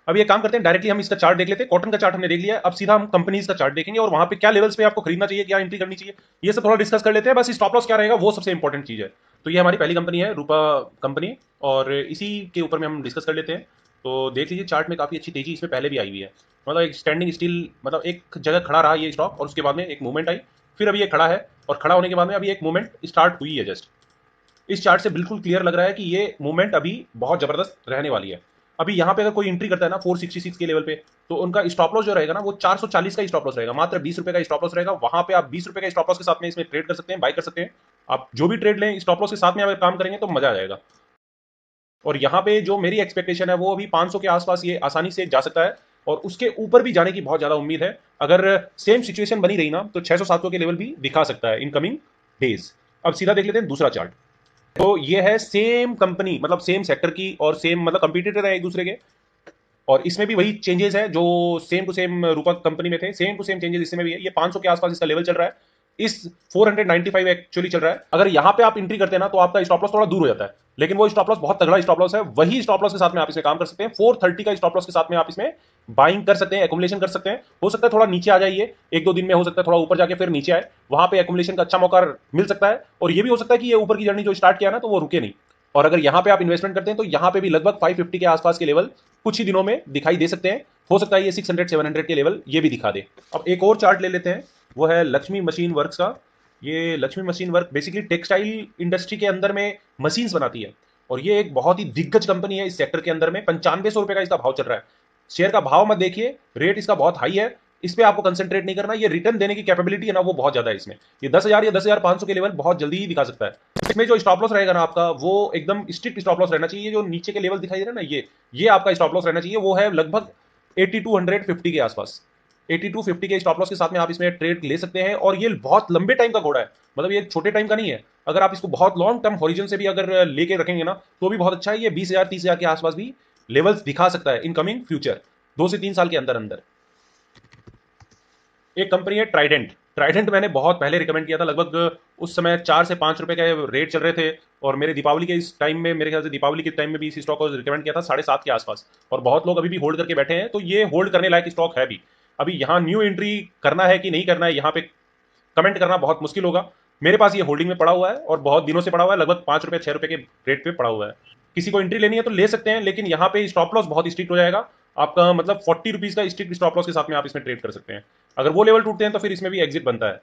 अब ये काम करते हैं, डायरेक्टली हम इसका चार्ट देख लेते हैं। कॉटन का चार्ट हमने देख लिया, अब सीधा हम कंपनीज का चार्ट देखेंगे और वहां पे क्या लेवल्स पे आपको खरीदना चाहिए, क्या एंट्री करनी चाहिए, ये सब थोड़ा डिस्कस कर लेते हैं। बस स्टॉप लॉस क्या रहेगा वो सबसे इंपॉर्टेंट चीज है। तो ये हमारी पहली कंपनी है, रूपा कंपनी, और इसी के ऊपर में हम डिस्कस कर लेते हैं। तो देख लीजिए चार्ट में काफी अच्छी तेजी इसमें पहले भी आई हुई है, मतलब एक स्टैंडिंग स्टिल, मतलब एक जगह खड़ा रहा ये स्टॉक और उसके बाद में एक मूवमेंट आई, फिर अभी ये खड़ा है और खड़ा होने के बाद में अभी एक मूवमेंट स्टार्ट हुई है जस्ट। इस चार्ट से बिल्कुल क्लियर लग रहा है कि ये मूवमेंट अभी बहुत जबरदस्त रहने वाली है। अभी यहाँ पे अगर कोई एंट्री करता है ना 466 के लेवल पे, तो उनका स्टॉप लॉस जो रहेगा ना वो 440 का स्टॉप लॉस रहेगा, मात्र 20 रुपए का स्टॉप लॉस रहेगा। वहां पे आप 20 रुपए का स्टॉप लॉस के साथ में इसमें ट्रेड कर सकते हैं, बाय कर सकते हैं। आप जो भी ट्रेड लें स्टॉप लॉस के साथ में अगर काम करेंगे तो मजा आ जाएगा। और यहाँ पे जो मेरी एक्सपेक्टेशन है वो अभी 500 के आसपास ये आसानी से जा सकता है, और उसके ऊपर भी जाने की बहुत ज्यादा उम्मीद है। अगर सेम सिचुएशन बनी रही ना तो 600-700 के लेवल भी दिखा सकता है इन कमिंग डेज। अब सीधा देख लेते हैं दूसरा चार्ट। तो ये है सेम कंपनी, मतलब सेम सेक्टर की और सेम मतलब कंपटीटर है एक दूसरे के, और इसमें भी वही चेंजेस है जो सेम टू सेम रूपक कंपनी में थे, सेम टू सेम चेंजेस इसमें भी है। ये 500 के आसपास इसका लेवल चल रहा है, इस 495 एक्चुअली चल रहा है। अगर यहां पे आप एंट्री करते हैं ना तो आपका स्टॉप लॉस थोड़ा दूर हो जाता है, लेकिन वो स्टॉप लॉस बहुत तगड़ा स्टॉप लॉस है। वही स्टॉप लॉस के साथ में आप इसमें काम कर सकते हैं। 430 का स्टॉप लॉस के साथ में आप इसमें बाइंग कर सकते हैं, एकुमुलेशन कर सकते हैं। हो सकता है थोड़ा नीचे आ जाइए एक दो दिन में, हो सकता है थोड़ा ऊपर जाके फिर नीचे आए, वहां पे एकुमुलेशन का अच्छा मौका मिल सकता है। और ये भी हो सकता है कि ये ऊपर की जर्नी जो स्टार्ट किया ना तो वो रुके नहीं। और अगर यहां पे आप इन्वेस्टमेंट करते हैं तो यहां पे भी लगभग 550 के आसपास के लेवल कुछ ही दिनों में दिखाई दे सकते हैं। हो सकता है ये 600-700 के लेवल ये भी दिखा दे। अब एक और चार्ट ले लेते हैं, वो है लक्ष्मी मशीन वर्क्स का। ये Lakshmi machine work basically textile industry के अंदर में मशीन्स बनाती है, और ये एक बहुत ही दिग्गज कंपनी है इस सेक्टर के अंदर में। 9500 रुपए का इसका भाव चल रहा है। शेयर का भाव मत देखिए, रेट इसका बहुत हाई है, इस पे आपको कंसेंट्रेट नहीं करना। ये रिटर्न देने की कैपेबिलिटी है ना वो बहुत ज्यादा है इसमें। ये 10,000 या 10,500 के लेवल बहुत जल्दी ही दिखा सकता है। इसमें जो स्टॉप लॉस रहेगा ना आपका वो एकदम स्ट्रिक्ट स्टॉप लॉस रहना चाहिए। जो नीचे के लेवल दिखाई दे रहा है ना ये आपका स्टॉप लॉस रहना चाहिए, वो है लगभग 8250 के आसपास। 8250 के स्टॉप लॉस के साथ में आप इसमें ट्रेड ले सकते हैं, और ये बहुत लंबे टाइम का घोड़ा है, मतलब ये छोटे टाइम का नहीं है। अगर आप इसको बहुत लॉन्ग टर्म हॉरिजन से भी अगर लेके रखेंगे ना तो भी बहुत अच्छा है। ये 20,000-30,000 के आसपास भी लेवल्स दिखा सकता है इन कमिंग फ्यूचर, 2 से 3 साल के अंदर अंदर। एक कंपनी है ट्राइडेंट। ट्राइडेंट मैंने बहुत पहले रिकमेंड किया था, लगभग उस समय 4 से 5 रुपए के रेट चल रहे थे, और मेरे दीपावली के इस टाइम में, मेरे ख्याल से दीपावली के टाइम में भी इस स्टॉक को रिकमेंड किया था 7.5 के आसपास, और बहुत लोग अभी भी होल्ड करके बैठे हैं। तो ये होल्ड करने लायक स्टॉक है भी। अभी यहाँ न्यू एंट्री करना है कि नहीं करना है यहाँ पे कमेंट करना बहुत मुश्किल होगा। मेरे पास ये होल्डिंग में पड़ा हुआ है और बहुत दिनों से पड़ा हुआ है, लगभग 5 रुपए 6 रुपए के रेट पे पड़ा हुआ है। किसी को एंट्री लेनी है तो ले सकते हैं, लेकिन यहाँ पे स्टॉप लॉस बहुत स्ट्रिक्ट हो जाएगा आपका, मतलब 40 रुपीज का स्ट्रिक्ट स्टॉप लॉस के साथ में आप इसमें ट्रेड कर सकते हैं। अगर वो लेवल टूटते हैं तो फिर इसमें भी एग्जिट बनता है,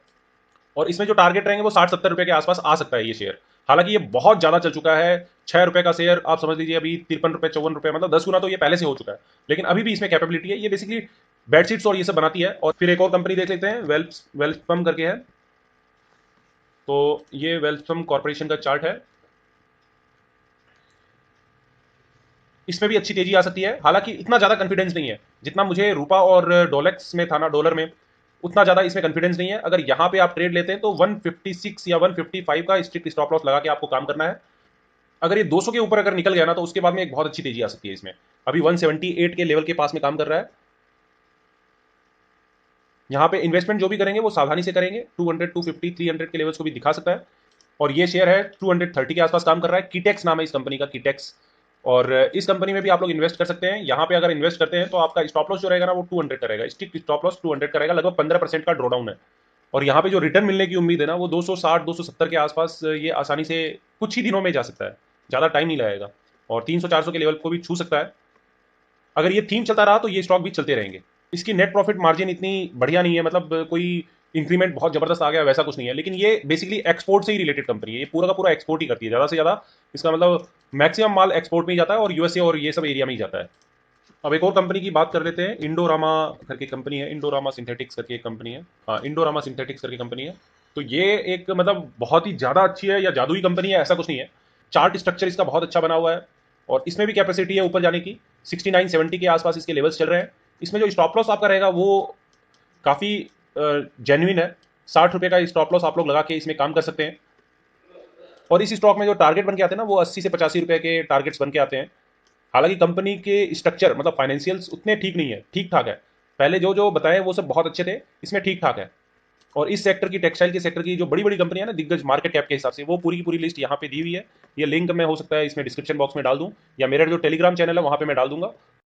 और इसमें जो टारगेट रहेंगे वो 60-70 रुपए के आसपास आ सकता है ये शेयर। हालांकि ये बहुत ज्यादा चल चुका है, 6 रुपए का शेयर आप समझ लीजिए अभी 53 रुपए 54 रुपए, मतलब 10 गुना तो ये पहले से हो चुका है। लेकिन अभी भी इसमें कैपेबिलिटी है, ये बेसिकली बेडशीट्स और ये सब बनाती है। और फिर एक और कंपनी देख लेते हैं, वेल्सपम करके है। तो ये वेल्सपम कॉर्पोरेशन का चार्ट है, इसमें भी अच्छी तेजी आ सकती है। हालांकि इतना ज्यादा कॉन्फिडेंस नहीं है जितना मुझे रूपा और डॉलेक्स में था ना, डॉलर में, उतना ज्यादा इसमें कॉन्फिडेंस नहीं है। अगर यहां पे आप ट्रेड लेते हैं तो 156 या 155 का स्ट्रिक्ट स्टॉप लॉस लगा के आपको काम करना है। अगर ये 200 के ऊपर अगर निकल गया ना तो उसके बाद में एक बहुत अच्छी तेजी आ सकती है इसमें। अभी 178 के लेवल के पास में काम कर रहा है। यहाँ पे इन्वेस्टमेंट जो भी करेंगे वो सावधानी से करेंगे, 200 250 300 के लेवल्स को भी दिखा सकता है। और ये शेयर है 230 के आसपास काम कर रहा है। कीटेक्स नाम है इस कंपनी का, कीटेक्स। और इस कंपनी में भी आप लोग इन्वेस्ट कर सकते हैं। यहाँ पे अगर इन्वेस्ट करते हैं तो आपका स्टॉप लॉस जो रहेगा ना वो 200 का रहेगा, स्टिक स्टॉप लॉस 200 का रहेगा, लगभग 15% का ड्रॉडाउन है। और यहाँ पे जो रिटर्न मिलने की उम्मीद है ना वो 260 270 के आसपास ये आसानी से कुछ ही दिनों में जा सकता है, ज़्यादा टाइम नहीं लगेगा। और 300 400 के लेवल को भी छू सकता है। अगर ये थीम चलता रहा तो ये स्टॉक भी चलते रहेंगे। इसकी नेट प्रॉफिट मार्जिन इतनी बढ़िया नहीं है, मतलब कोई इंक्रीमेंट बहुत जबरदस्त आ गया वैसा कुछ नहीं है, लेकिन ये बेसिकली एक्सपोर्ट से ही रिलेटेड कंपनी है। ये पूरा का पूरा एक्सपोर्ट ही करती है ज़्यादा से ज़्यादा, इसका मतलब मैक्सिमम माल एक्सपोर्ट में ही जाता है और यूएसए और ये सब एरिया में ही जाता है। अब एक और कंपनी की बात कर लेते हैं, इंडोरामा करके कंपनी है, इंडोरामा सिंथेटिक्स करके एक कंपनी है। हाँ, इंडोरामा सिंथेटिक्स करके कंपनी है। तो ये एक मतलब बहुत ही ज़्यादा अच्छी है या जादुई कंपनी है ऐसा कुछ नहीं है। चार्ट स्ट्रक्चर इसका बहुत अच्छा बना हुआ है, और इसमें भी कैपेसिटी है ऊपर जाने की। 69-70 के आसपास इसके लेवल्स चल रहे हैं। इसमें जो स्टॉप लॉस आपका रहेगा वो काफ़ी जेन्युइन है। 60 रुपए का स्टॉप लॉस आप लोग लगा के इसमें काम कर सकते हैं। और इस स्टॉक में जो टारगेट बन के आते हैं ना वो 80 से 85 रुपए के टारगेट्स बन के आते हैं। हालांकि कंपनी के स्ट्रक्चर मतलब फाइनेंशियल्स उतने ठीक नहीं है, ठीक ठाक है। पहले जो जो बताए वो सब बहुत अच्छे थे, इसमें ठीक ठाक है। और इस सेक्टर की, टेक्सटाइल के सेक्टर की जो बड़ी बड़ी कंपनियां ना दिग्गज मार्केट कैप के हिसाब से, वो पूरी की पूरी लिस्ट यहाँ पे दी हुई है। ये लिंक मैं हो सकता है इसमें डिस्क्रिप्शन बॉक्स में डाल दूं, या मेरा जो टेलीग्राम चैनल है वहां पे मैं डाल दूंगा।